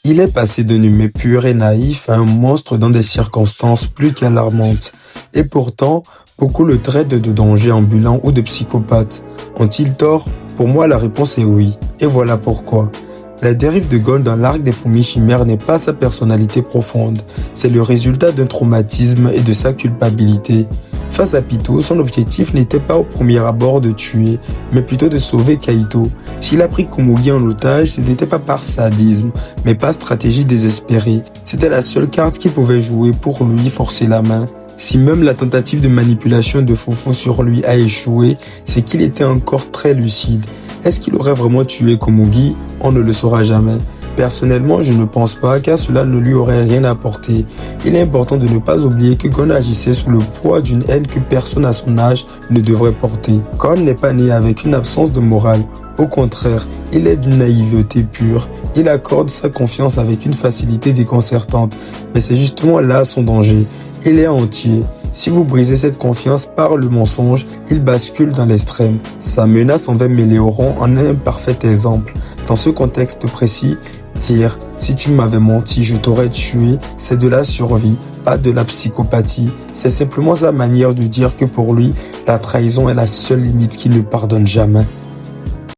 Il est passé d'un humain pur et naïf à un monstre dans des circonstances plus qu'alarmantes. Et pourtant, beaucoup le traitent de danger ambulant ou de psychopathe. Ont-ils tort? Pour moi, la réponse est oui. Et voilà pourquoi. La dérive de Gon dans l'arc des fourmis chimères n'est pas sa personnalité profonde. C'est le résultat d'un traumatisme et de sa culpabilité. Face à Pitou, son objectif n'était pas au premier abord de tuer, mais plutôt de sauver Kaito. S'il a pris Komugi en otage, ce n'était pas par sadisme, mais par stratégie désespérée. C'était la seule carte qu'il pouvait jouer pour lui forcer la main. Si même la tentative de manipulation de Fufu sur lui a échoué, c'est qu'il était encore très lucide. Est-ce qu'il aurait vraiment tué Komugi? On ne le saura jamais. Personnellement, je ne pense pas, car cela ne lui aurait rien apporté. Il est important de ne pas oublier que Gon agissait sous le poids d'une haine que personne à son âge ne devrait porter. Gon n'est pas né avec une absence de morale. Au contraire, il est d'une naïveté pure. Il accorde sa confiance avec une facilité déconcertante. Mais c'est justement là son danger. Il est entier. Si vous brisez cette confiance par le mensonge, il bascule dans l'extrême. Sa menace envers Méléoron en est un parfait exemple. Dans ce contexte précis, dire « si tu m'avais menti, je t'aurais tué », c'est de la survie, pas de la psychopathie. C'est simplement sa manière de dire que pour lui, la trahison est la seule limite qu'il ne pardonne jamais.